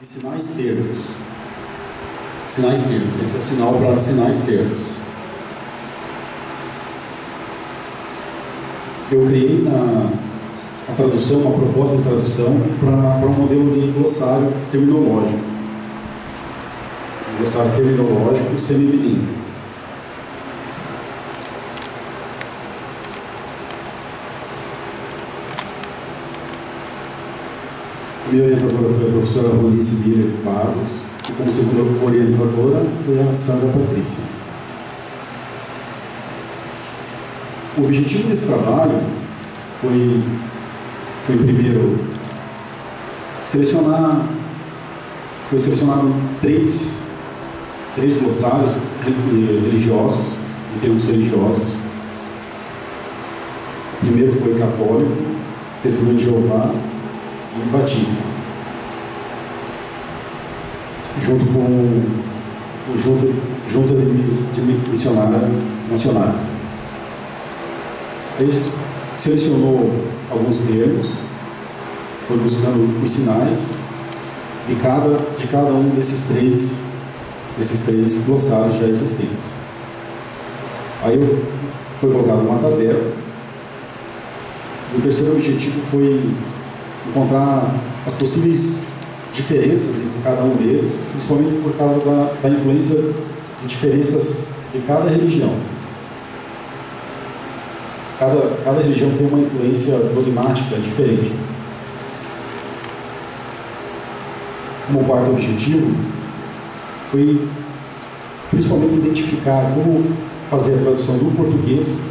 de sinais termos. Sinais termos, esse é o sinal para sinais termos. Eu criei a tradução, uma proposta de tradução para um modelo de glossário terminológico. Um glossário terminológico semibilíngue. Minha orientadora foi a professora Rolice Miller Quadros, e como segunda orientadora foi a Sandra Patrícia. O objetivo desse trabalho foi primeiro selecionado três glossários religiosos, em termos religiosos. O primeiro foi católico, Testemunho de Jeová e Batista, junto com junta de missionários nacionais. Aí a gente selecionou alguns termos, foi buscando os sinais de cada um desses três glossários já existentes. Aí foi colocado uma tabela. O terceiro objetivo foi encontrar as possíveis diferenças entre cada um deles, principalmente por causa da influência de diferenças de cada religião. Cada religião tem uma influência dogmática diferente. Como quarto objetivo foi principalmente identificar como fazer a tradução do português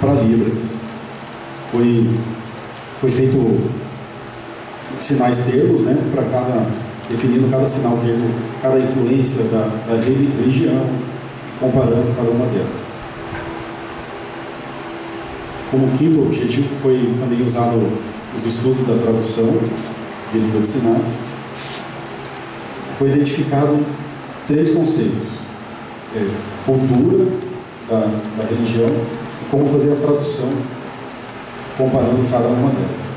para Libras. Foi feito sinais termos, né, definindo cada sinal termo, cada influência da religião, comparando cada uma delas. Como quinto objetivo foi também usado os estudos da tradução de língua de sinais. Foi identificado três conceitos: cultura da religião e como fazer a tradução comparando cada uma delas.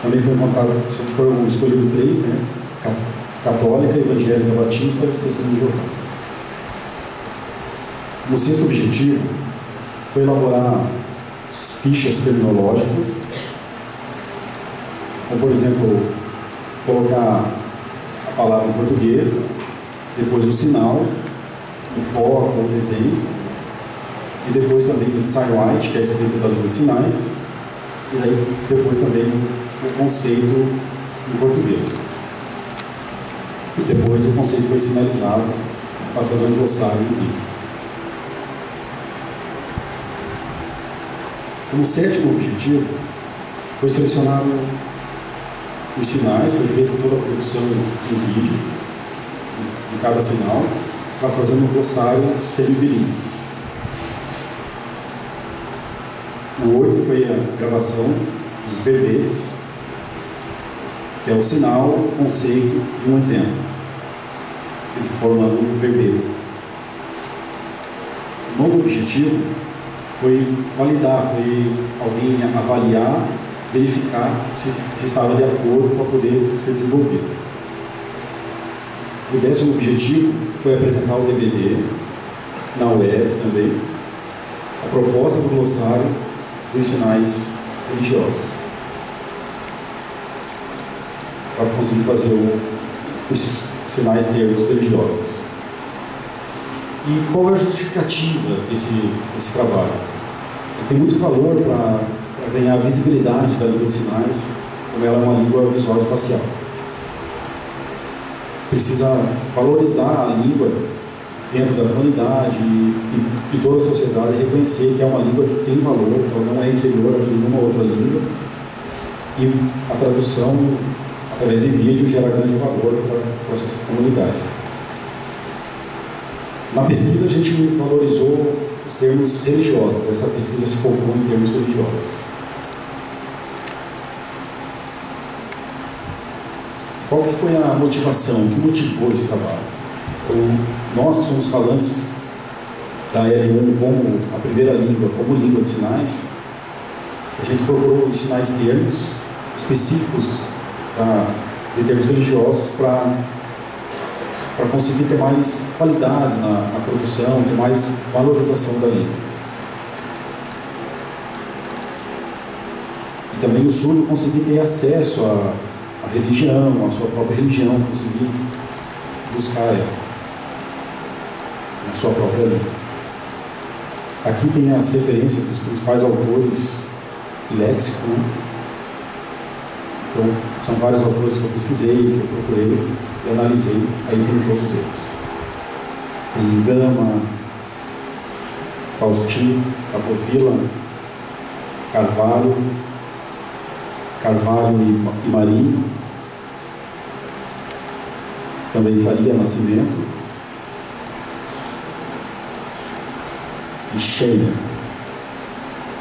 Também foi encontrado, foram escolhidos três, né? Católica, evangélica, batista e testemunho de Jeová. O sexto objetivo foi elaborar fichas terminológicas, como, por exemplo, colocar a palavra em português, depois o sinal, o foco, o desenho, e depois também o sign white, que é a escrita da língua de sinais, e daí depois também o conceito em português. E depois o conceito foi sinalizado para fazer um glossário em vídeo. Como sétimo objetivo, foi selecionado os sinais, foi feita toda a produção em vídeo de cada sinal, para fazer um glossário semibilíngue. O 8 foi a gravação dos verbetes, que é o sinal, o conceito e um exemplo, formando um verbete. O novo objetivo foi validar, foi alguém avaliar, verificar se estava de acordo para poder ser desenvolvido. O 10º objetivo foi apresentar o DVD na web também, a proposta do glossário dos sinais religiosos, para conseguir fazer os sinais termos religiosos. E qual é a justificativa desse trabalho? Ele tem muito valor para ganhar a visibilidade da língua de sinais, como ela é uma língua visual espacial. Precisa valorizar a língua dentro da comunidade e toda a sociedade, reconhecer que é uma língua que tem valor, que ela não é inferior a nenhuma outra língua, e a tradução através de vídeo gera grande valor para a sua comunidade. Na pesquisa a gente valorizou os termos religiosos, essa pesquisa se focou em termos religiosos. Qual que foi a motivação, o que motivou esse trabalho? Nós que somos falantes da L1 como a primeira língua, como língua de sinais, a gente procurou os sinais termos específicos de termos religiosos para conseguir ter mais qualidade na produção, ter mais valorização da língua. E também o surdo conseguir ter acesso à religião, à sua própria religião, conseguir buscar ela na sua própria língua. Aqui tem as referências dos principais autores léxicos, né? Então, são vários autores que eu pesquisei, que eu procurei e analisei, aí tem todos eles. Tem Gama, Faustino, Capovilla, Carvalho e Marinho, também Faria Nascimento e Scheiner.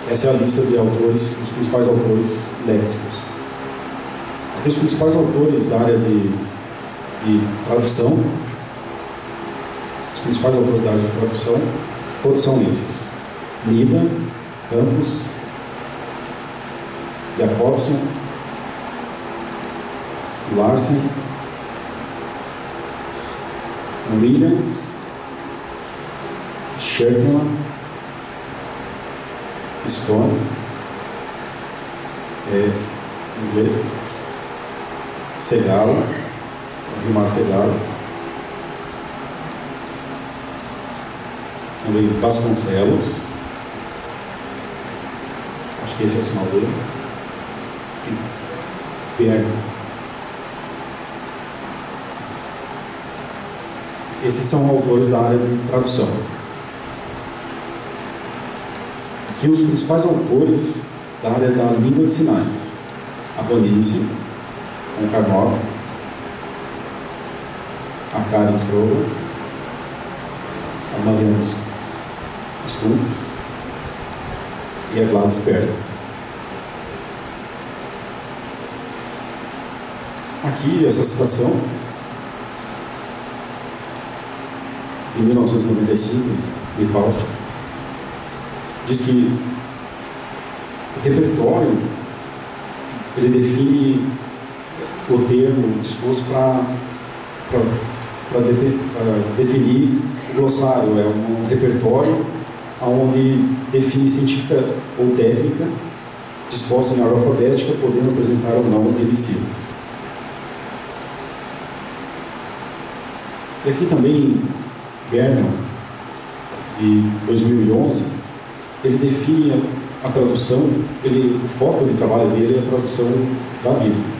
Essa é a lista de autores, dos principais autores léxicos. Aqui os principais autores da área de tradução, os principais autores da área de tradução são esses: Nida, Campos, Jacobson, Larsen, Williams, Schertman, Stone, inglês, Segala, Rimar Segala, também Vasconcelos, acho que esse é o sinal dele, Pierre. Esses são autores da área de tradução. Aqui os principais autores da área da língua de sinais: a Ronice, com Carnot, a Karen Stroger, a Mariana Stumpf e a Gladys Perla. Aqui, essa citação de 1995 de Faust diz que o repertório ele define o termo disposto para definir o glossário. É um repertório onde define científica ou técnica disposta em ordem alfabética, podendo apresentar ou não herbicidas. E aqui também Bernal, de 2011, ele define a tradução, o foco de trabalho dele é a tradução da Bíblia.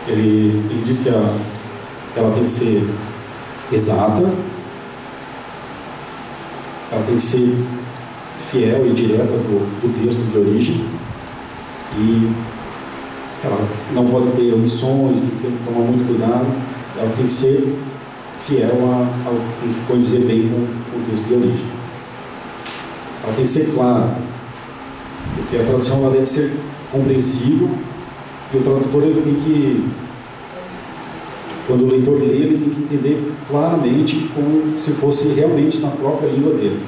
Ele diz que ela tem que ser exata, ela tem que ser fiel e direta do texto de origem, e ela não pode ter omissões, tem que tomar muito cuidado, ela tem que ser fiel tem que condizer bem com o texto de origem. Ela tem que ser clara, porque a tradução ela deve ser compreensível, e o tradutor ele tem que, quando o leitor lê, ele tem que entender claramente como se fosse realmente na própria língua dele.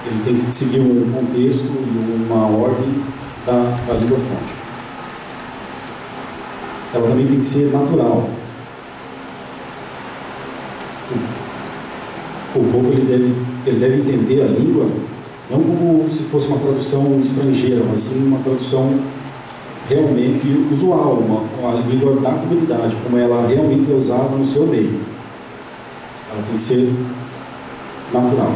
Ele tem que seguir um contexto e uma ordem da língua fonte. Ela também tem que ser natural. O povo ele deve entender a língua não como se fosse uma tradução estrangeira, mas sim uma tradução realmente usual, uma língua da comunidade, como ela realmente é usada no seu meio. Ela tem que ser natural.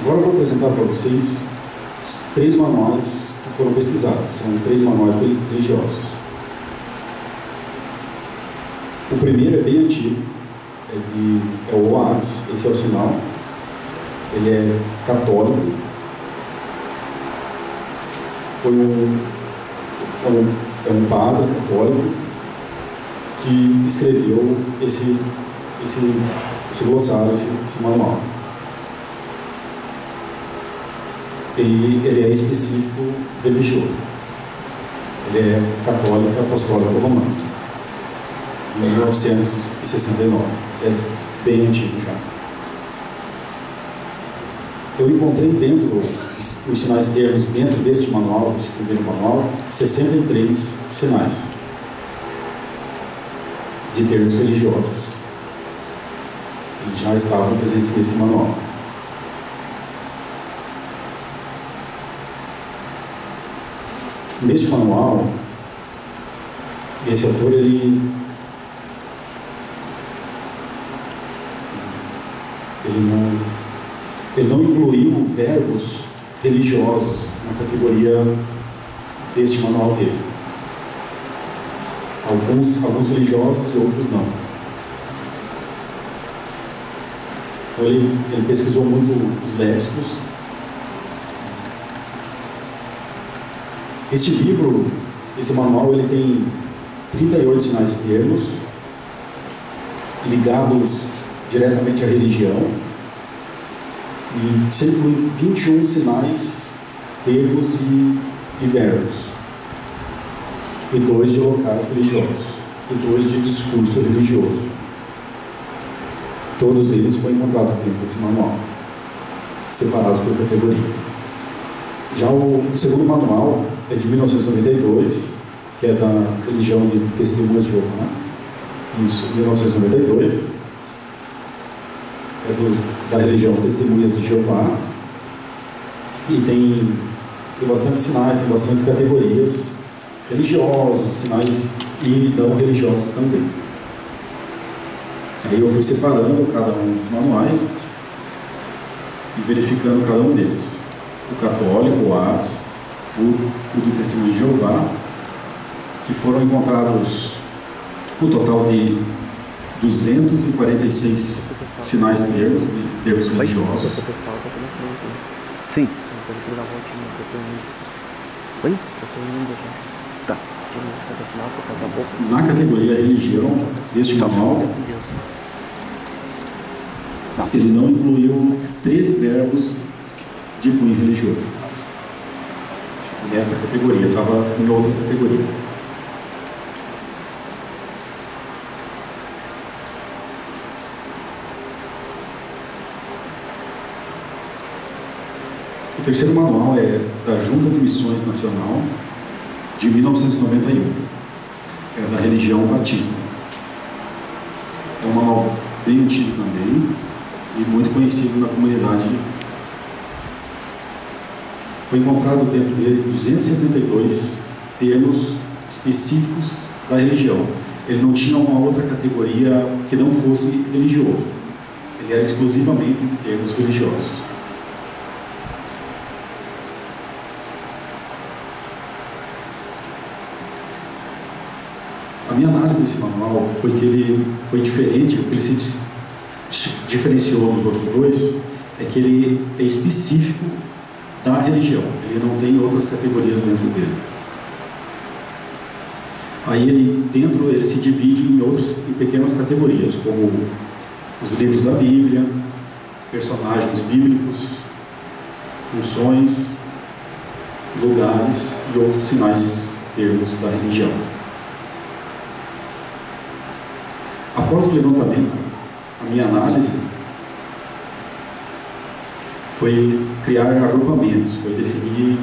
Agora eu vou apresentar para vocês os 3 manuais que foram pesquisados. São 3 manuais religiosos. O primeiro é bem antigo, é o OATS, esse é o sinal. Ele é católico. É um padre católico que escreveu esse glossário, esse manual. E ele é específico religioso. Ele é católico apostólico romano, em 1969. É bem antigo já. eu encontrei dentro os sinais termos, dentro deste manual, deste primeiro manual, 63 sinais de termos religiosos. Eles já estavam presentes neste manual. Neste manual, esse autor, ele não incluiu verbos religiosos na categoria deste manual dele. Alguns religiosos e outros não. Então ele pesquisou muito os léxicos. Este livro, esse manual, ele tem 38 sinais termos ligados diretamente à religião, e se inclui 21 sinais termos e verbos, e 2 de locais religiosos, e 2 de discurso religioso. Todos eles foram encontrados dentro desse manual, separados por categoria. Já o segundo manual é de 1992, que é da religião de Testemunhas de Jeová. Isso, 1992. É da religião Testemunhas de Jeová. E tem bastante sinais, tem bastante categorias religiosos, sinais e não religiosos também. Aí eu fui separando cada um dos manuais e verificando cada um deles. O católico, o ATS, o do Testemunho de Jeová, que foram encontrados um total de 246 sinais termos, de termos religiosos. Sim. Tá. Na categoria religião, este manual, ele não incluiu 13 verbos de cunho religioso. Nessa categoria, estava em outra categoria. O terceiro manual é da Junta de Missões Nacional, de 1991. É da religião batista. É um manual bem antigo também e muito conhecido na comunidade. Foi encontrado dentro dele 272 termos específicos da religião. Ele não tinha uma outra categoria que não fosse religioso. Ele era exclusivamente de termos religiosos. A minha análise desse manual foi que ele foi diferente, o que ele se diferenciou dos outros dois é que ele é específico da religião, ele não tem outras categorias dentro dele. Aí ele se divide em pequenas categorias, como os livros da Bíblia, personagens bíblicos, funções, lugares e outros sinais termos da religião. Após o levantamento, a minha análise foi criar agrupamentos, foi definir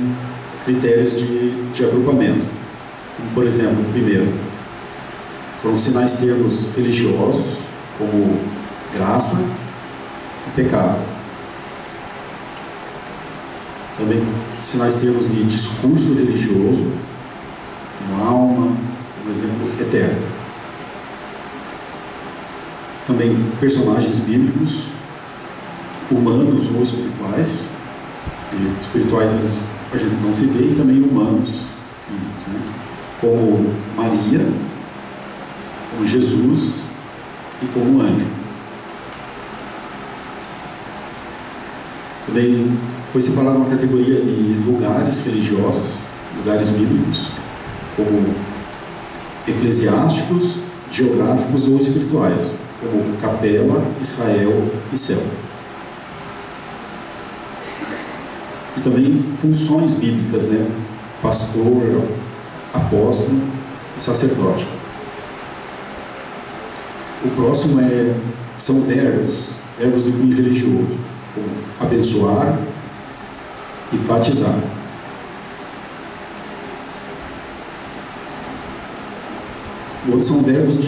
critérios de agrupamento. Como, por exemplo, primeiro, foram sinais termos religiosos, como graça e pecado. Também sinais termos de discurso religioso, como alma, por exemplo, eterno. Também personagens bíblicos, humanos ou espirituais, que espirituais a gente não se vê, e também humanos, físicos, né? Como Maria, como Jesus e como anjo. Também foi separada uma categoria de lugares religiosos, lugares bíblicos, como eclesiásticos, geográficos ou espirituais, como capela, Israel e céu. E também funções bíblicas, né? Pastor, apóstolo e sacerdote. O próximo são verbos de cunho religioso. como abençoar e batizar. O outro são verbos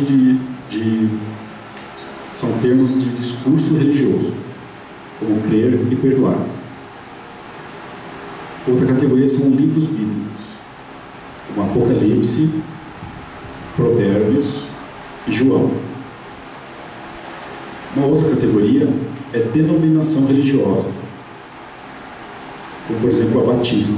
são termos de discurso religioso, como crer e perdoar. Outra categoria são livros bíblicos, como Apocalipse, Provérbios e João. Uma outra categoria é denominação religiosa, como por exemplo a Batista.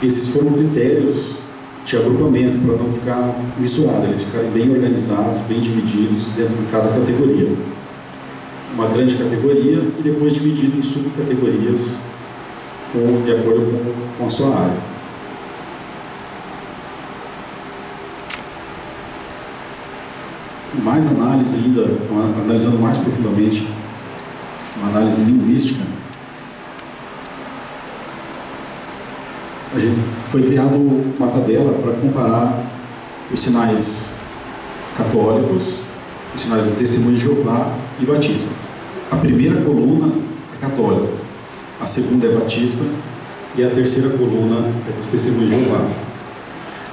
Esses foram critérios de agrupamento para não ficar misturado, eles ficarem bem organizados, bem divididos dentro de cada categoria. Uma grande categoria e depois dividido em subcategorias de acordo com a sua área. Mais análise ainda, analisando mais profundamente, uma análise linguística, foi criada uma tabela para comparar os sinais católicos, os sinais de Testemunho de Jeová e Batista. A primeira coluna é católica, a segunda é Batista e a terceira coluna é dos Testemunhos de Jeová.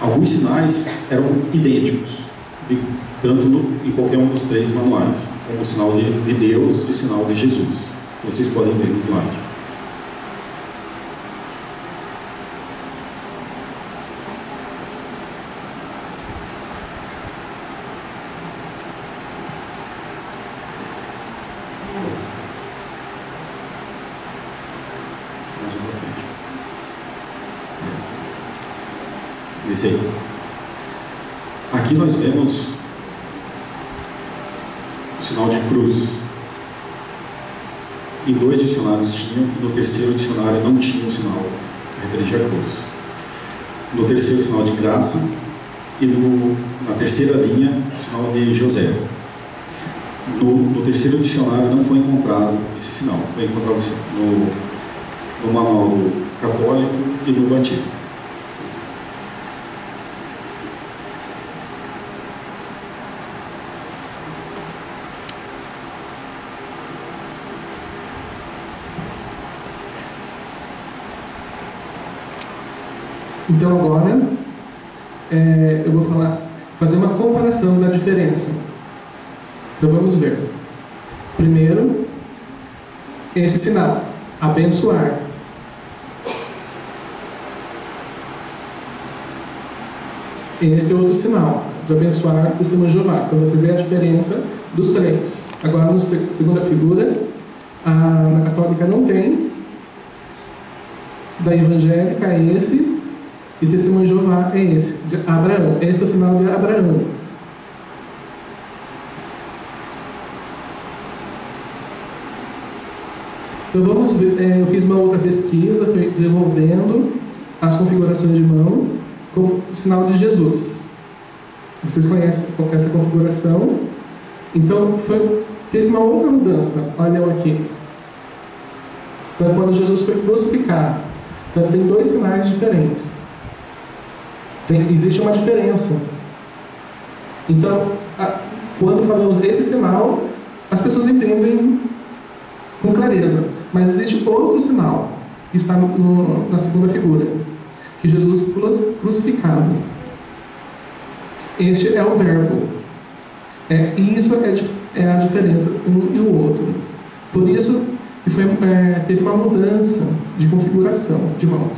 Alguns sinais eram idênticos, tanto em qualquer um dos três manuais, como o sinal de Deus e o sinal de Jesus. Vocês podem ver no slide. Mais um para frente. Esse aí. Aqui nós vemos o sinal de cruz. Em 2 dicionários tinham, e no terceiro dicionário não tinha o sinal referente à cruz. No terceiro, o sinal de graça, e na terceira linha, o sinal de José. No terceiro dicionário não foi encontrado esse sinal, foi encontrado no manual do católico e no batista. Então agora eu vou fazer uma comparação da diferença. Então vamos ver. Primeiro, esse sinal, abençoar. Esse é outro sinal, de abençoar o Testemunho de Jeová. Então você vê a diferença dos três. Agora, na segunda figura, na católica não tem, da evangélica é esse, e Testemunho de Jeová é esse, de Abraão. Esse é o sinal de Abraão. Então vamos ver, eu fiz uma outra pesquisa, fui desenvolvendo as configurações de mão como sinal de Jesus. Vocês conhecem essa configuração? Então teve uma outra mudança. Olha aqui. Então quando Jesus foi crucificado, então, tem 2 sinais diferentes. Existe uma diferença. Então, quando falamos esse sinal, as pessoas entendem com clareza. Mas existe outro sinal, que está na segunda figura, que Jesus crucificado. Este é o verbo. Isso é a diferença um e o outro. Por isso que teve uma mudança de configuração de mãos.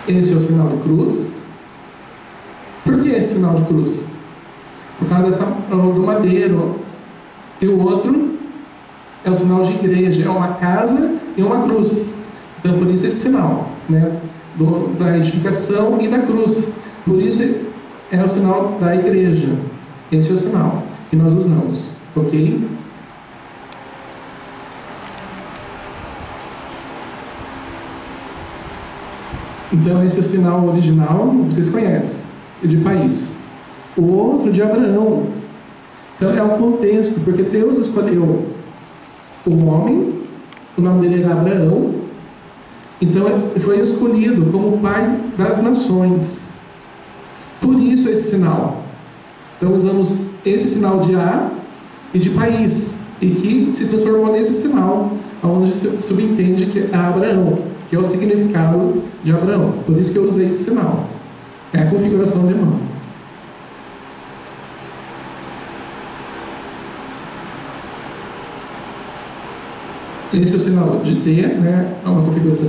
Esse é o sinal de cruz. Por que esse sinal de cruz? Por causa do madeiro. E o outro é o sinal de igreja. É uma casa e uma cruz. Então, por isso esse sinal, né? Da edificação e da cruz. Por isso é o sinal da igreja. Esse é o sinal que nós usamos. Ok? Então esse é o sinal original, vocês conhecem, de país. O outro de Abraão. Então é o contexto, porque Deus escolheu o homem, o nome dele era Abraão, então foi escolhido como pai das nações. Por isso esse sinal. Então usamos esse sinal de A e de país, e que se transformou nesse sinal, onde se subentende que é Abraão, que é o significado de Abraão. Por isso que eu usei esse sinal. É a configuração de mão. Esse é o sinal de D, né? É uma configuração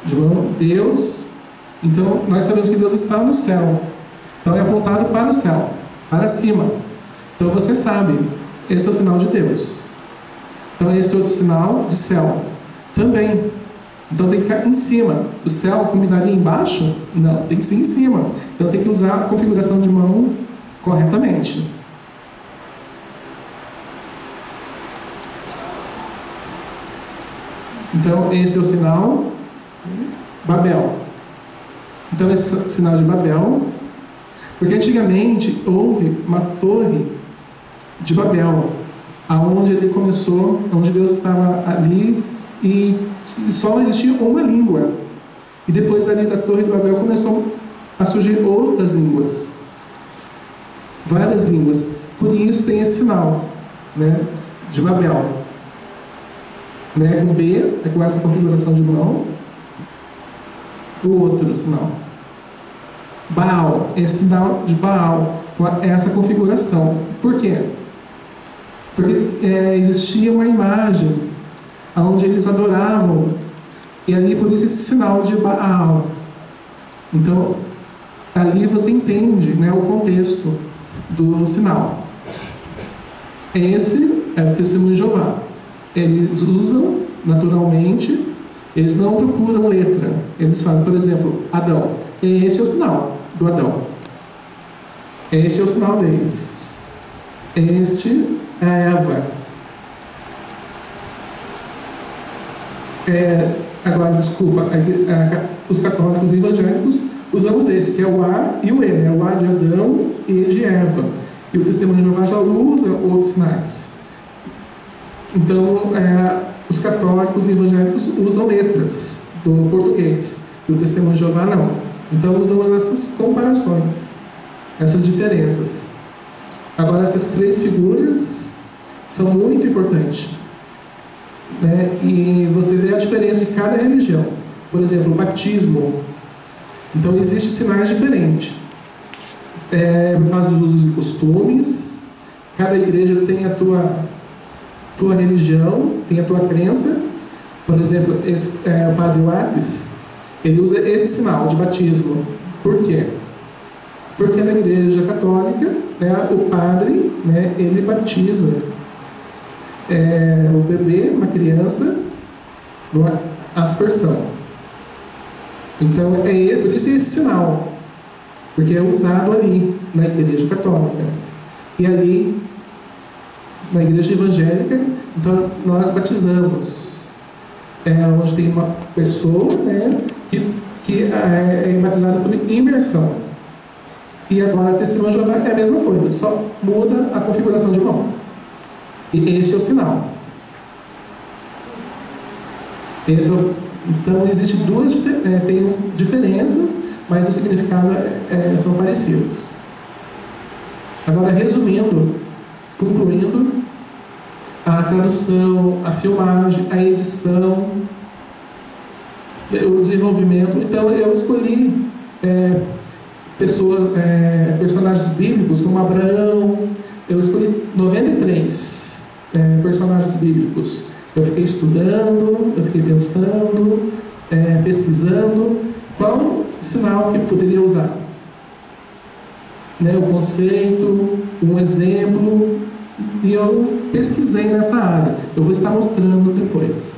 de mão. Deus. Então, nós sabemos que Deus está no céu. Então, é apontado para o céu, para cima. Então, você sabe, esse é o sinal de Deus. Então, esse é outro sinal de céu também. Então, tem que ficar em cima. O céu combinaria embaixo? Não, tem que ser em cima. Então, tem que usar a configuração de mão corretamente. Então, esse é o sinal Babel. Então, esse sinal de Babel, porque antigamente houve uma torre de Babel, aonde ele começou, onde Deus estava ali, e só existia uma língua. E depois ali da torre de Babel começou a surgir outras línguas, várias línguas. Por isso tem esse sinal, né, de Babel. Né, com B, é com essa configuração de mão. O outro sinal Baal, esse sinal de Baal, com essa configuração. Por quê? Porque existia uma imagem onde eles adoravam, e ali por isso esse sinal de Baal. Então ali você entende, né, o contexto do sinal. Esse é o testemunho de Jeová. Eles usam naturalmente, eles não procuram letra. Eles falam, por exemplo, Adão. Esse é o sinal do Adão. Este é o sinal deles. Este é a Eva. Agora, desculpa, os católicos e evangélicos usamos esse, que é o A e o E, né? O A de Adão e E de Eva. E o testemunho de Jeová já usa outros sinais. Então, os católicos e evangélicos usam letras do português, e o testemunho de Jeová não. Então, usam essas comparações, essas diferenças. Agora, essas três figuras são muito importantes, né? E você vê a diferença de cada religião. Por exemplo, o batismo. Então, existem sinais diferentes. Por causa dos usos e costumes, cada igreja tem a tua religião, tem a tua crença. Por exemplo, o Padre Watis, ele usa esse sinal de batismo. Por quê? Porque na igreja católica, né, o padre, né, ele batiza o bebê, uma criança, numa aspersão. Então, por isso é esse sinal, porque é usado ali na igreja católica. E ali na igreja evangélica, então nós batizamos, onde tem uma pessoa, né, que é batizada por imersão. E agora o testemunho de Jeová é a mesma coisa, só muda a configuração de mão. E este é o sinal. Então existem tem diferenças, mas o significado são parecidos. Agora, resumindo, concluindo, a tradução, a filmagem, a edição, o desenvolvimento. Então eu escolhi personagens bíblicos como Abraão. Eu escolhi 93 personagens bíblicos. Eu fiquei estudando, eu fiquei pensando, pesquisando qual sinal que poderia usar, né, o conceito, um exemplo, e eu pesquisei nessa área. Eu vou estar mostrando depois.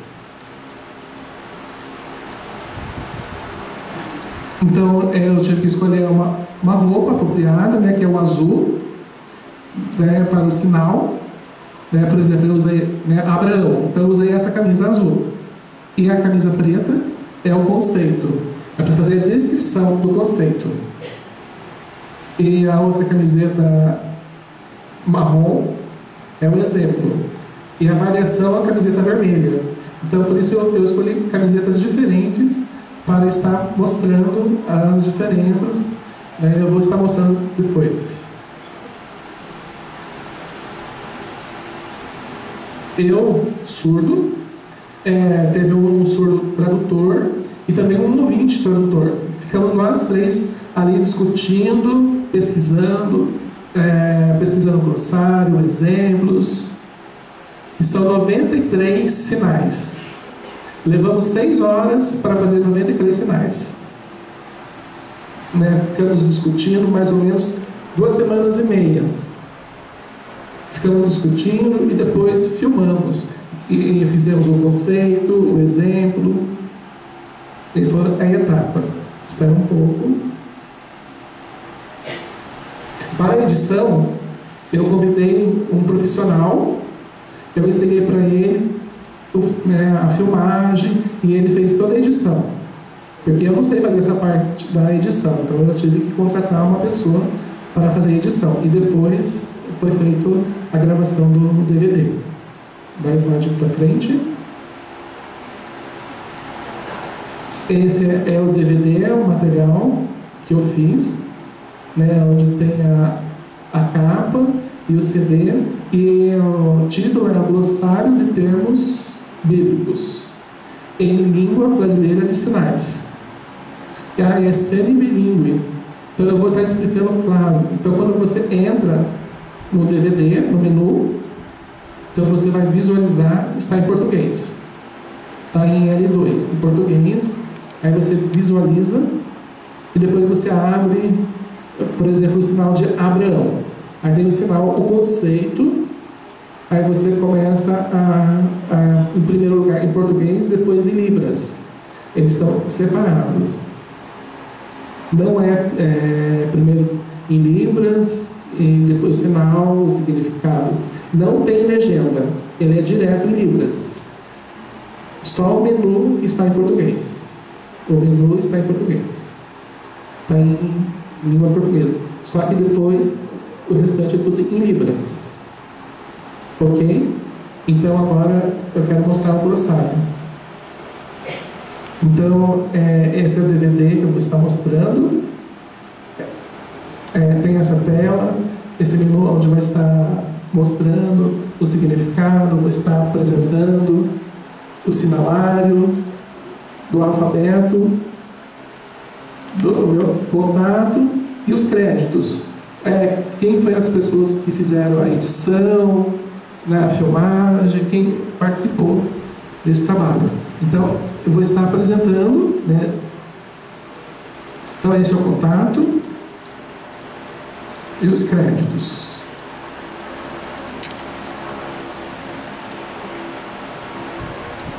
Então eu tive que escolher uma roupa apropriada, né, que é o azul, né, para o sinal. Por exemplo, eu usei, né, Abraão, então eu usei essa camisa azul. E a camisa preta é o conceito, é para fazer a descrição do conceito. E a outra camiseta marrom é o exemplo. E a variação é a camiseta vermelha. Então, por isso eu escolhi camisetas diferentes para estar mostrando as diferenças Eu vou estar mostrando depois. Eu, surdo, teve um surdo tradutor e também um ouvinte tradutor. Ficamos nós três ali discutindo, pesquisando glossário, exemplos. E são 93 sinais. Levamos 6 horas para fazer 93 sinais. Ficamos discutindo mais ou menos 2 semanas e meia. Ficamos discutindo e depois filmamos. E fizemos o conceito, o exemplo. E foram em etapas. Espera um pouco. Para a edição, eu convidei um profissional. Eu entreguei para ele a filmagem e ele fez toda a edição. Porque eu não sei fazer essa parte da edição, então eu tive que contratar uma pessoa para fazer a edição. E depois foi feita a gravação do DVD. Da imagem para frente. Esse é o DVD, o material que eu fiz, onde tem a capa e o CD. E o título é o Glossário de Termos Bíblicos em Língua Brasileira de Sinais. É semi-bilíngue. Então eu vou estar explicando claro. Então quando você entra no DVD, no menu, então você vai visualizar, está em português. Está em L2, em português. Aí você visualiza e depois você abre, por exemplo, o sinal de Abraão. Aí tem o sinal, o conceito. Aí você começa em primeiro lugar em português, depois em Libras. Eles estão separados. Não primeiro em Libras e depois o sinal, o significado. Não tem legenda, ele é direto em Libras. Só o menu está em português. O menu está em português. Está em língua portuguesa. Só que depois o restante é tudo em Libras. Ok? Então agora eu quero mostrar o glossário. Então, esse é o DVD que eu vou estar mostrando. Tem essa tela, esse menu onde vai estar mostrando o significado, vou estar apresentando o sinalário do alfabeto, do meu contato e os créditos. Quem foi as pessoas que fizeram a edição, a filmagem, quem participou desse trabalho. Então, eu vou estar apresentando, Então, esse é o contato e os créditos.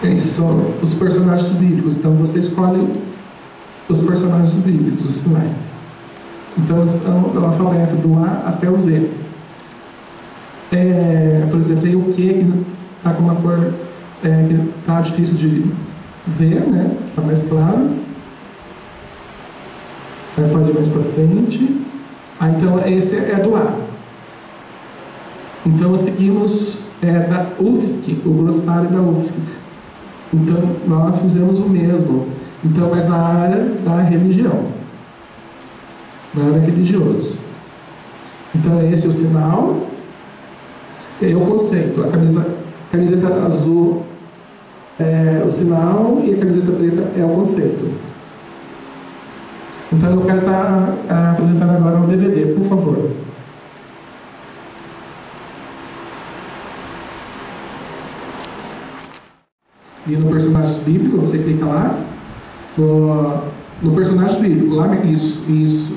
Esses são os personagens bíblicos. Então, você escolhe os personagens bíblicos, os sinais. Então, estão do alfabeto do A até o Z. Por exemplo, tem o Q que está com uma cor que está difícil de ver, está mais claro. Pode ir mais para frente. Então, esse é do A. Então, seguimos da UFSC, o glossário da UFSC. Então, nós fizemos o mesmo. Então, mas na área da religião. Na área religiosa. Então, esse é o sinal. E aí o conceito. A camiseta azul é o sinal e a camiseta preta é o conceito. Então, eu quero estar apresentando agora um DVD, por favor. E no personagem bíblico, você clica lá. No personagem bíblico, lá, isso.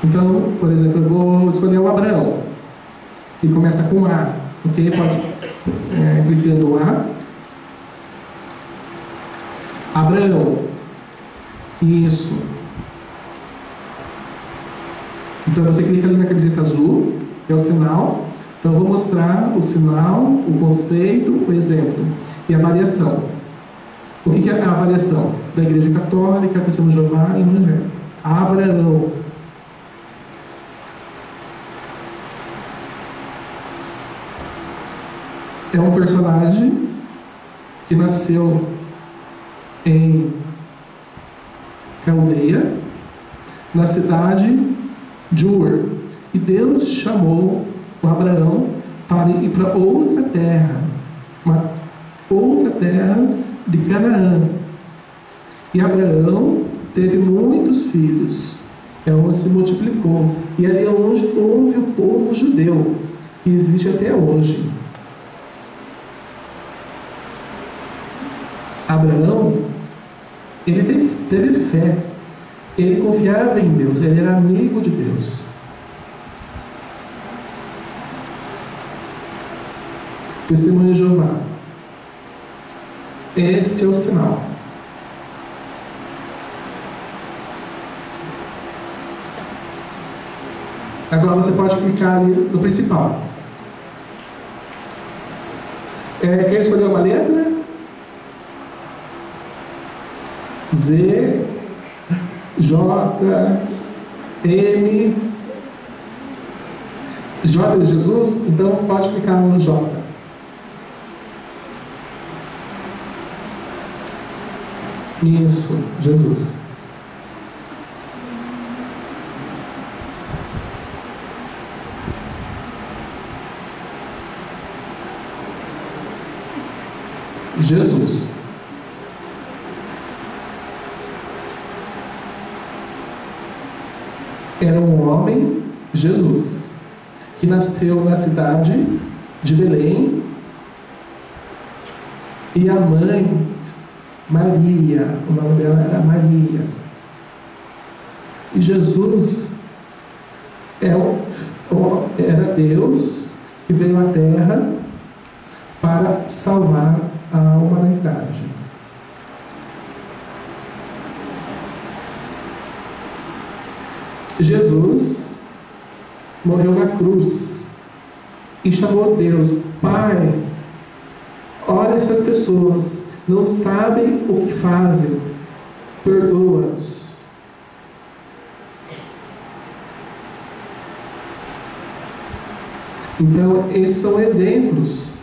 Então, por exemplo, eu vou escolher o Abraão, que começa com A. Ok? Pode clicando o A. Abraão. Isso. Então você clica ali na camiseta azul, que é o sinal. Então eu vou mostrar o sinal, o conceito, o exemplo e a variação. O que é a variação? Da Igreja Católica, Testemunho de Jeová e Evangélico. Abraão. É um personagem que nasceu em Caldeia, na cidade de Ur. E Deus chamou o Abraão para ir para outra terra de Canaã. E Abraão teve muitos filhos, é onde se multiplicou, e ali é onde houve o povo judeu, que existe até hoje. Abraão, ele teve fé, ele confiava em Deus, ele era amigo de Deus. Testemunho de Jeová. Este é o sinal. Agora você pode clicar ali no principal. Quer escolher uma letra? Z, J, M. J de Jesus? Então pode clicar no J. Isso, Jesus. Jesus. Era um homem, Jesus, que nasceu na cidade de Belém, e a mãe, Maria, o nome dela era Maria. E Jesus era Deus que veio à Terra para salvar a humanidade. Jesus morreu na cruz e chamou Deus: Pai, olha essas pessoas, não sabem o que fazem, perdoa-os. Então, esses são exemplos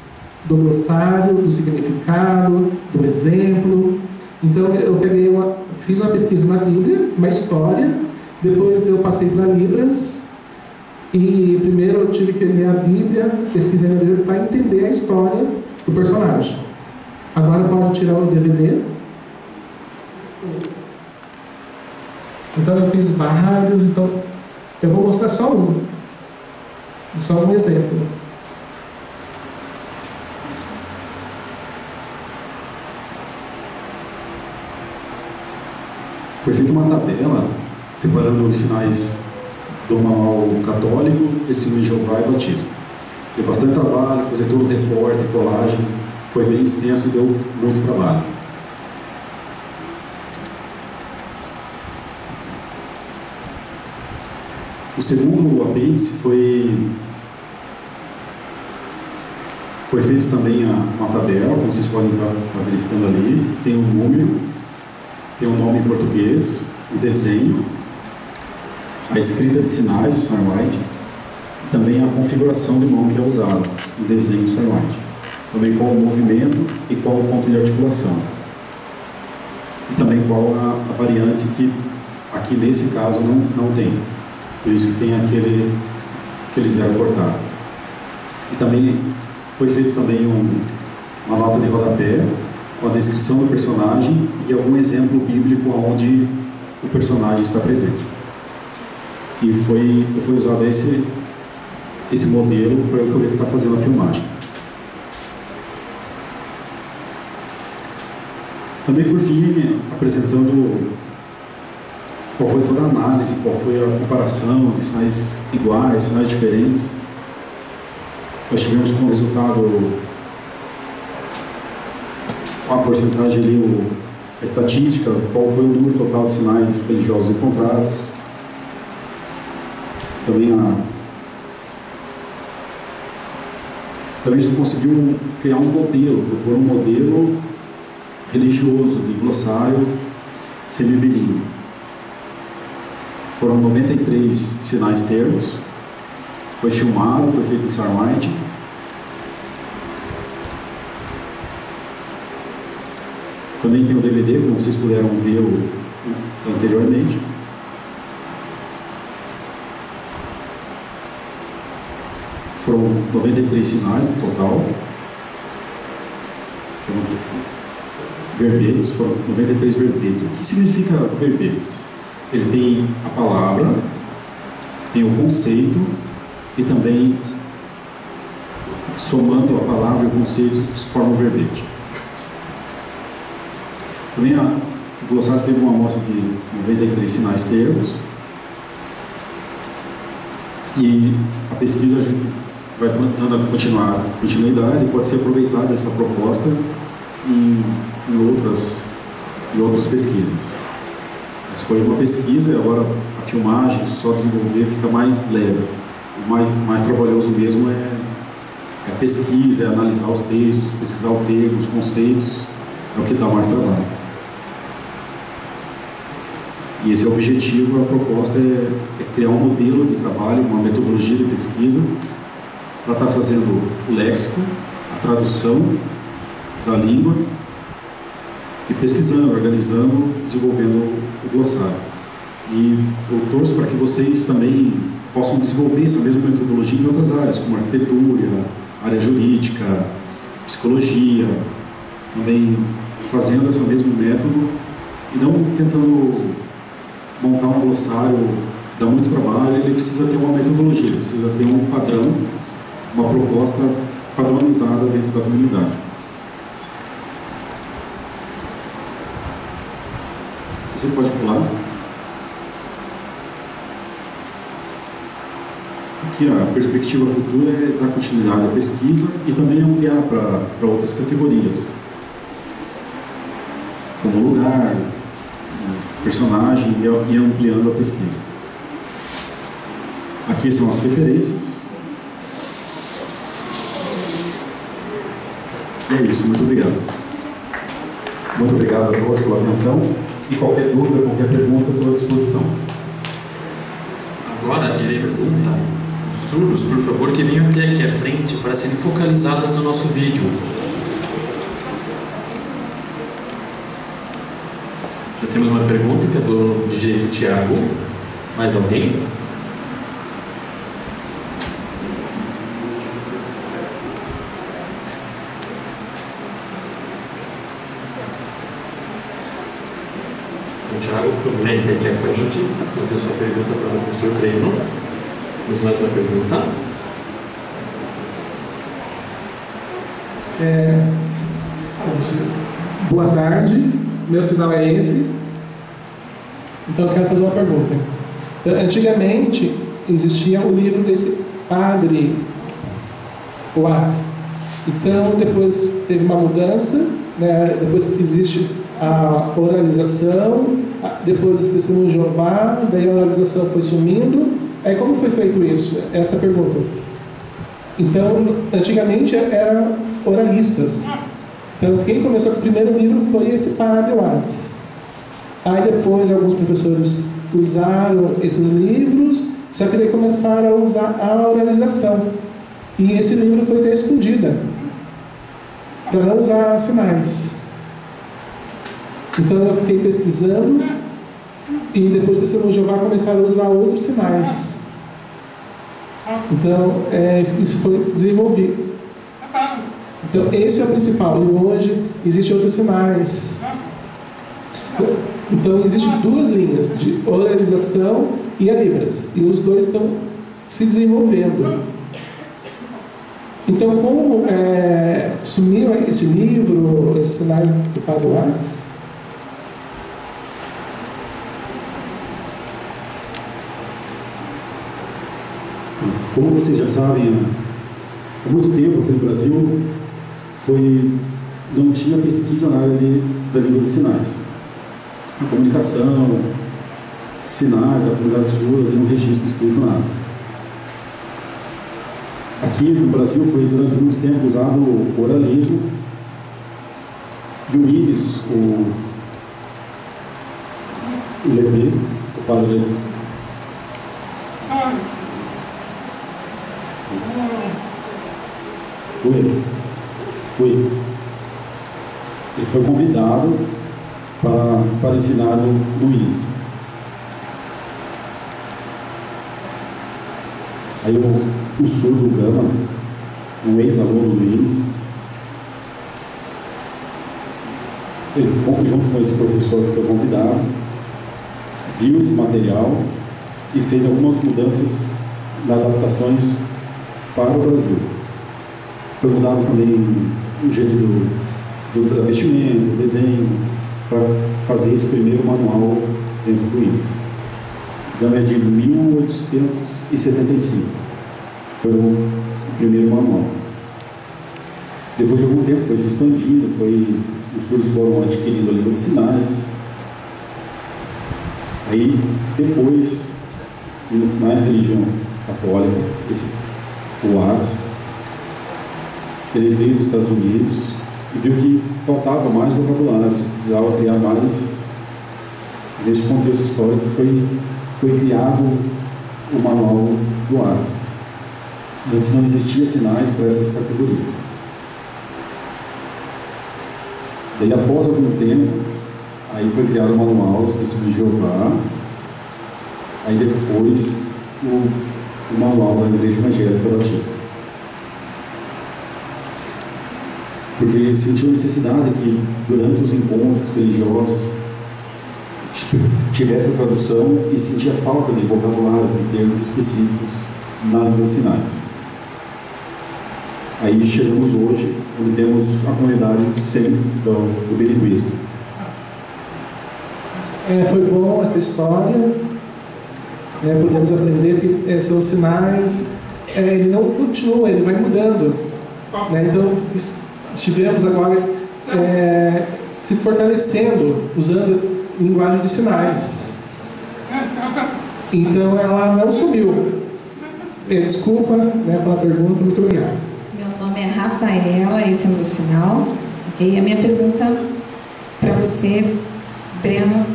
do glossário, do significado, do exemplo. Então, eu fiz uma pesquisa na Bíblia, uma história, depois eu passei para Libras, e primeiro eu tive que ler a Bíblia, pesquisei na Bíblia para entender a história do personagem. Agora pode tirar o DVD. Então eu fiz vários, então eu vou mostrar só um exemplo. Foi feita uma tabela separando os sinais do manual católico, Testemunho de Jeová e Batista. Deu bastante trabalho, fazer todo o recorte, colagem, foi bem extenso e deu muito trabalho. O segundo apêndice foi feito também uma tabela, como vocês podem estar verificando ali, tem um número, tem um nome em português, o desenho, a escrita de sinais, o Sign-Write, e também a configuração de mão que é usada, o desenho Sign-Write. Também qual o movimento e qual o ponto de articulação. E também qual a variante que aqui nesse caso não tem. Por isso que tem aquele zero cortado. E também foi feito também uma nota de rodapé com a descrição do personagem e algum exemplo bíblico onde o personagem está presente. E foi usado esse modelo para eu poder estar fazendo a filmagem. Também, por fim, apresentando qual foi toda a análise, qual foi a comparação de sinais iguais, sinais diferentes. Nós tivemos como resultado a porcentagem ali, a estatística, qual foi o número total de sinais religiosos encontrados. Também a gente conseguiu criar um modelo, propor um modelo religioso de glossário semibilíngue. Foram 93 sinais termos, foi filmado, foi feito em Sign-Write. Também tem o DVD, como vocês puderam ver anteriormente. Foram 93 sinais no total. Foram verbetes, foram 93 verbetes. O que significa verbetes? Ele tem a palavra, tem o conceito e também, somando a palavra e o conceito, forma o verbete. Também o glossário teve uma amostra de 93 sinais termos. E a pesquisa a gente vai dando a continuidade e pode ser aproveitada essa proposta em outras pesquisas. Mas foi uma pesquisa e agora a filmagem, só desenvolver, fica mais leve. O mais trabalhoso mesmo é a pesquisa, é analisar os textos, pesquisar o termo, os conceitos, é o que dá mais trabalho. E esse é o objetivo, a proposta é criar um modelo de trabalho, uma metodologia de pesquisa, para estar fazendo o léxico, a tradução da língua, e pesquisando, organizando, desenvolvendo o glossário. E eu torço para que vocês também possam desenvolver essa mesma metodologia em outras áreas, como arquitetura, área jurídica, psicologia, também fazendo esse mesmo método e não tentando montar um glossário. Dá muito trabalho, ele precisa ter uma metodologia, ele precisa ter um padrão, uma proposta padronizada dentro da comunidade. Você pode pular. Aqui a perspectiva futura é dar continuidade à pesquisa e também ampliar para outras categorias, como lugar, personagem, e ampliando a pesquisa. Aqui são as referências. E é isso, muito obrigado. Muito obrigado a todos pela atenção. E qualquer dúvida, qualquer pergunta, estou à disposição. Agora irei perguntar. Os surdos, por favor, que venham até aqui à frente para serem focalizadas no nosso vídeo. Já temos uma pergunta que é do DJ Tiago. Mais alguém? Então, Tiago, por favor, entre aqui à frente, fazer a sua pergunta para o professor Breno. Temos mais uma pergunta. Boa tarde, meu sinal é esse. Então eu quero fazer uma pergunta. Então, antigamente existia o livro desse padre Watts. Então depois teve uma mudança, né? Depois existe a oralização, depois o testemunho de Jeová, daí a oralização foi sumindo. Aí como foi feito isso? Essa é a pergunta. Então, antigamente eram oralistas. Então, quem começou com o primeiro livro foi esse padre Watts. Aí depois alguns professores usaram esses livros, só que daí começaram a usar a oralização. E esse livro foi até escondido, para não usar sinais. Então eu fiquei pesquisando, e depois do Testemunho de Jeová começaram a usar outros sinais. Então, isso foi desenvolvido. Então, esse é o principal. E hoje, existem outros sinais. Então, existem duas linhas, de oralização e a Libras. E os dois estão se desenvolvendo. Então, como sumiu esse livro, esses sinais do Padre Watts? Como vocês já sabem, há muito tempo aqui no Brasil não tinha pesquisa na área da língua de sinais. A comunicação, sinais, a comunidade surda, não registro escrito nada. Aqui no Brasil foi durante muito tempo usado o oralismo e o IBIS, o Lepê, o padre Lepê. Ele foi convidado para ensinar no IBIS. Aí o surdo Gama, um ex-aluno do INES, ele, junto com esse professor que foi convidado, viu esse material e fez algumas mudanças nas adaptações para o Brasil. Foi mudado também o jeito da vestimenta, o desenho, para fazer esse primeiro manual dentro do INES. O Gama é de 1875. Foi o primeiro manual. Depois de algum tempo foi se expandindo, os surdos foram adquirindo a língua de sinais. Aí, depois, na religião católica, o Watts, ele veio dos Estados Unidos e viu que faltava mais vocabulário, precisava criar mais. Nesse contexto histórico foi criado o manual do Watts. Antes não existia sinais para essas categorias. Daí, após algum tempo, aí foi criado o manual dos Testemunhos de Jeová, aí depois o manual da Igreja Evangélica Batista. Porque sentiu a necessidade que, durante os encontros religiosos, tivesse a tradução e sentia falta de vocabulário, de termos específicos na língua de sinais. Aí chegamos hoje, onde temos a comunidade do bilinguismo. Foi bom essa história, podemos aprender que são sinais, ele não continua, ele vai mudando. Então, estivemos agora se fortalecendo, usando linguagem de sinais. Então, ela não sumiu. Desculpa pela pergunta, muito obrigado. Meu nome é Rafaela, esse é o meu sinal. Okay? A minha pergunta para você, Breno,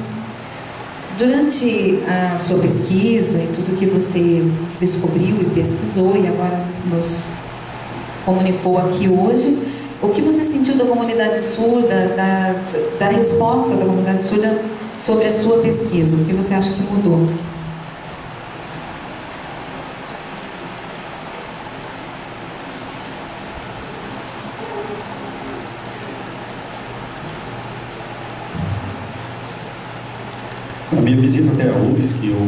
durante a sua pesquisa e tudo que você descobriu e pesquisou e agora nos comunicou aqui hoje, o que você sentiu da comunidade surda, da resposta da comunidade surda sobre a sua pesquisa? O que você acha que mudou? Na minha visita até a UFSC, eu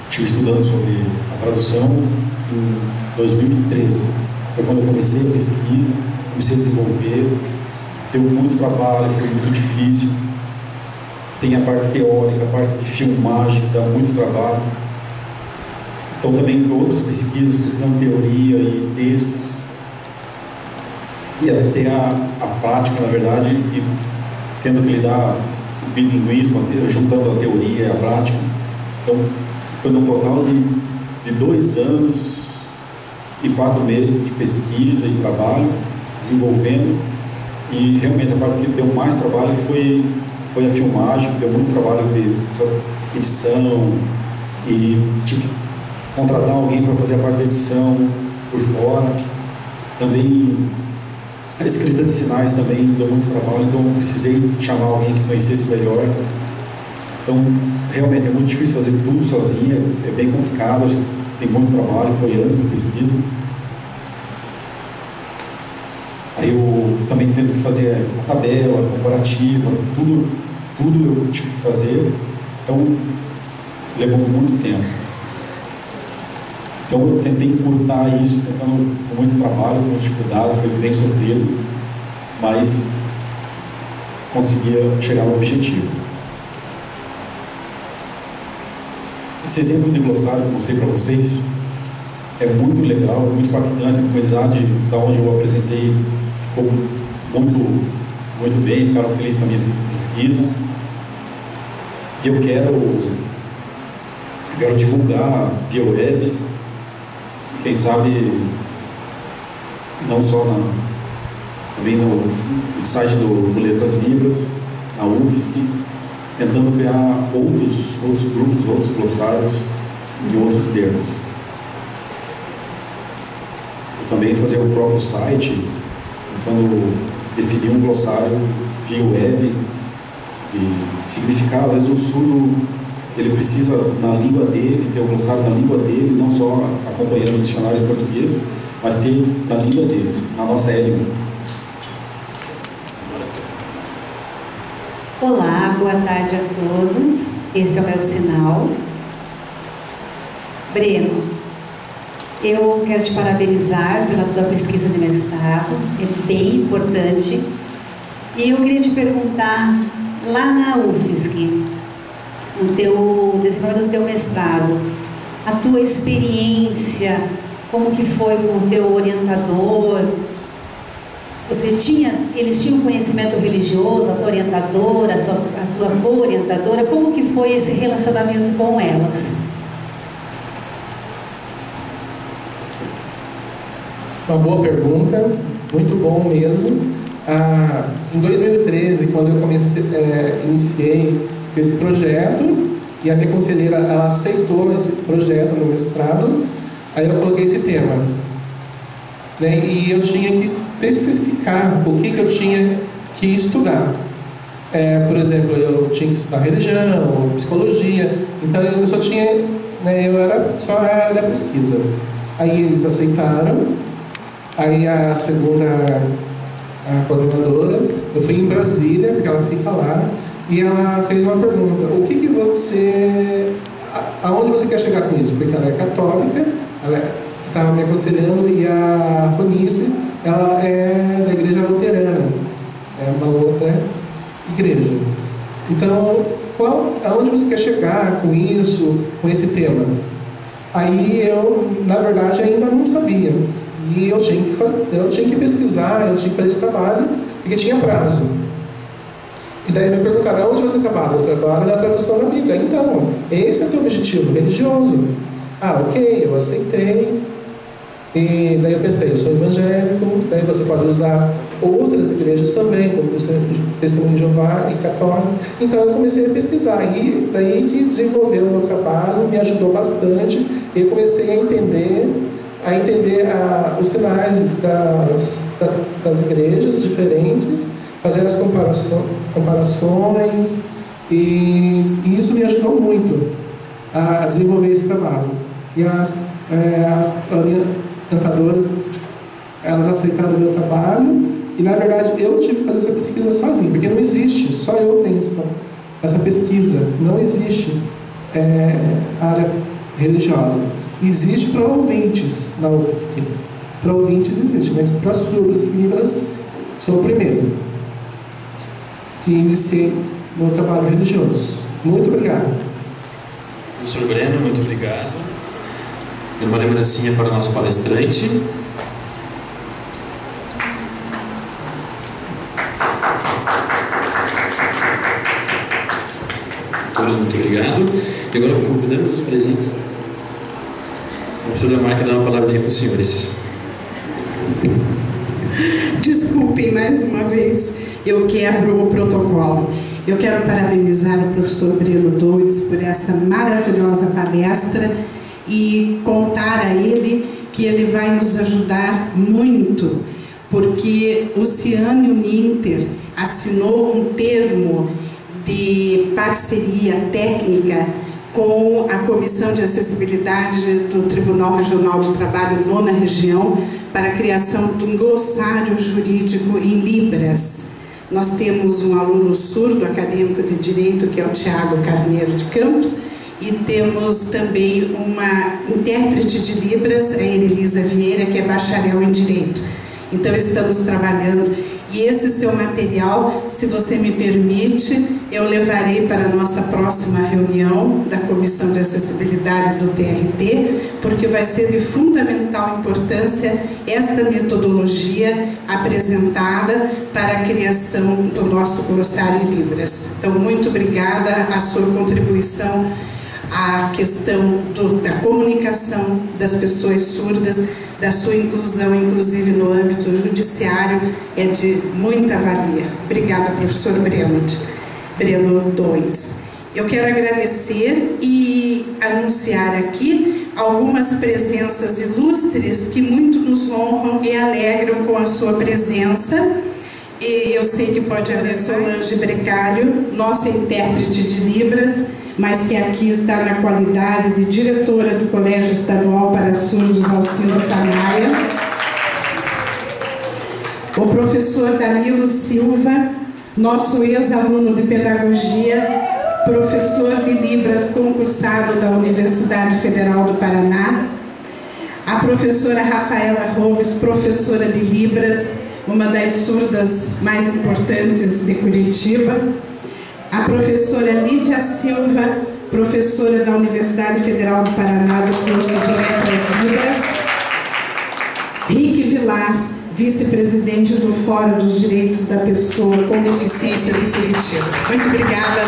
estive estudando sobre a tradução em 2013. Foi quando eu comecei a pesquisa, comecei a desenvolver. Deu muito trabalho, foi muito difícil. Tem a parte teórica, a parte de filmagem, que dá muito trabalho. Então, também outras pesquisas precisam de teoria e textos. E até a prática, na verdade, e tendo que lidar o bilinguismo, juntando a teoria e a prática. Então, foi num total de 2 anos e 4 meses de pesquisa e trabalho, desenvolvendo, e realmente a parte que deu mais trabalho foi a filmagem, deu muito trabalho de edição, e tive que contratar alguém para fazer a parte da edição por fora. Também a escrita de sinais também deu muito trabalho, então eu precisei chamar alguém que conhecesse melhor. Então, realmente é muito difícil fazer tudo sozinho, é bem complicado, a gente tem muito trabalho, foi anos de pesquisa. Aí eu também tendo que fazer a tabela comparativa, tudo eu tive que fazer, então levou muito tempo. Então eu tentei encurtar isso, tentando com muito trabalho, com dificuldade, foi bem sofrido, mas conseguia chegar no objetivo. Esse exemplo de glossário que eu mostrei para vocês é muito legal, muito impactante. A comunidade da onde eu apresentei ficou muito bem, ficaram felizes com a minha pesquisa. E eu quero divulgar via web, quem sabe não só também no site do Letras Libras, na UFSC, tentando criar outros grupos, outros glossários em outros termos. E também fazer o próprio site, tentando definir um glossário via web de significado. Às vezes o surdo ele precisa, na língua dele, ter o glossário na língua dele, não só acompanhando o dicionário de português, mas ter na língua dele, na nossa L1. Olá, boa tarde a todos. Esse é o meu sinal. Breno, eu quero te parabenizar pela tua pesquisa de mestrado, é bem importante. E eu queria te perguntar, lá na UFSC, no desenvolvimento do teu mestrado, a tua experiência, como que foi com o teu orientador? Eles tinham conhecimento religioso, a tua orientadora, a tua co-orientadora, como que foi esse relacionamento com elas? Uma boa pergunta, muito bom mesmo. Em 2013, quando eu iniciei esse projeto, e a minha conselheira ela aceitou esse projeto no mestrado, aí eu coloquei esse tema, né? E eu tinha que especificar o que eu tinha que estudar. Por exemplo, eu tinha que estudar religião, psicologia, então eu só tinha, né, eu era só a área da pesquisa. Aí eles aceitaram, aí a segunda, a coordenadora, eu fui em Brasília, porque ela fica lá, e ela fez uma pergunta: o que você, aonde você quer chegar com isso? Porque ela é católica, ela estava me aconselhando, e a Ronice, ela é da igreja luterana, é uma outra igreja. Então, aonde você quer chegar com isso, com esse tema? Aí eu, na verdade, ainda não sabia. E eu tinha que pesquisar, eu tinha que fazer esse trabalho, porque tinha prazo. E daí me perguntaram: onde você trabalha? Eu trabalho na tradução da Bíblia. Então, esse é o teu objetivo religioso. Ok, eu aceitei. E daí eu pensei: eu sou evangélico, daí você pode usar outras igrejas também, como Testemunho de Jeová e Católico. Então eu comecei a pesquisar, e daí que desenvolveu o meu trabalho, me ajudou bastante. Eu comecei a entender os sinais das igrejas diferentes, fazer as comparações, e isso me ajudou muito a desenvolver esse trabalho. E as orientadoras, elas aceitaram o meu trabalho, e na verdade eu tive que fazer essa pesquisa sozinho, porque não existe, só eu tenho essa pesquisa, não existe área religiosa. Existe para ouvintes na UFSC. Para ouvintes existe, mas para surdos e libras sou o primeiro que iniciei meu trabalho religioso. Muito obrigado. Professor Breno, muito obrigado. Uma lembrancinha para o nosso palestrante. Todos, muito obrigado. E agora convidamos os presentes. A professora Marca dá uma palavrinha para os senhores. Desculpem mais uma vez, eu quebro o protocolo. Eu quero parabenizar o professor Breno Doides por essa maravilhosa palestra e contar a ele que ele vai nos ajudar muito, porque o Ciane Uninter assinou um termo de parceria técnica com a Comissão de Acessibilidade do Tribunal Regional do Trabalho, 9ª Região, para a criação de um glossário jurídico em Libras. Nós temos um aluno surdo, acadêmico de Direito, que é o Tiago Carneiro de Campos, e temos também uma intérprete de Libras, a Elisa Vieira, que é bacharel em Direito. Então, estamos trabalhando. E esse seu material, se você me permite, eu levarei para a nossa próxima reunião da Comissão de Acessibilidade do TRT, porque vai ser de fundamental importância esta metodologia apresentada para a criação do nosso glossário em Libras. Então, muito obrigada a sua contribuição à questão da comunicação das pessoas surdas, da sua inclusão, inclusive no âmbito judiciário, é de muita valia. Obrigada, professor Breno Doides. Eu quero agradecer e anunciar aqui algumas presenças ilustres que muito nos honram e alegram com a sua presença. E eu sei que pode haver Solange Brecalho, nossa intérprete de Libras, mas que aqui está na qualidade de diretora do Colégio Estadual para Surdos Alcindo Fanaia. O professor Danilo Silva, nosso ex-aluno de Pedagogia, professor de Libras concursado da Universidade Federal do Paraná. A professora Rafaela Robles, professora de Libras, uma das surdas mais importantes de Curitiba. A professora Lídia Silva, professora da Universidade Federal do Paraná, do curso de Letras Libras. Rick Vilar, vice-presidente do Fórum dos Direitos da Pessoa com Deficiência de Curitiba. Muito obrigada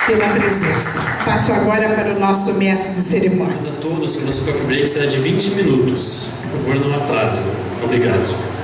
pela presença. Passo agora para o nosso mestre de cerimônia. A todos que nosso coffee break será de 20 minutos. Por favor, não atrase. Obrigado.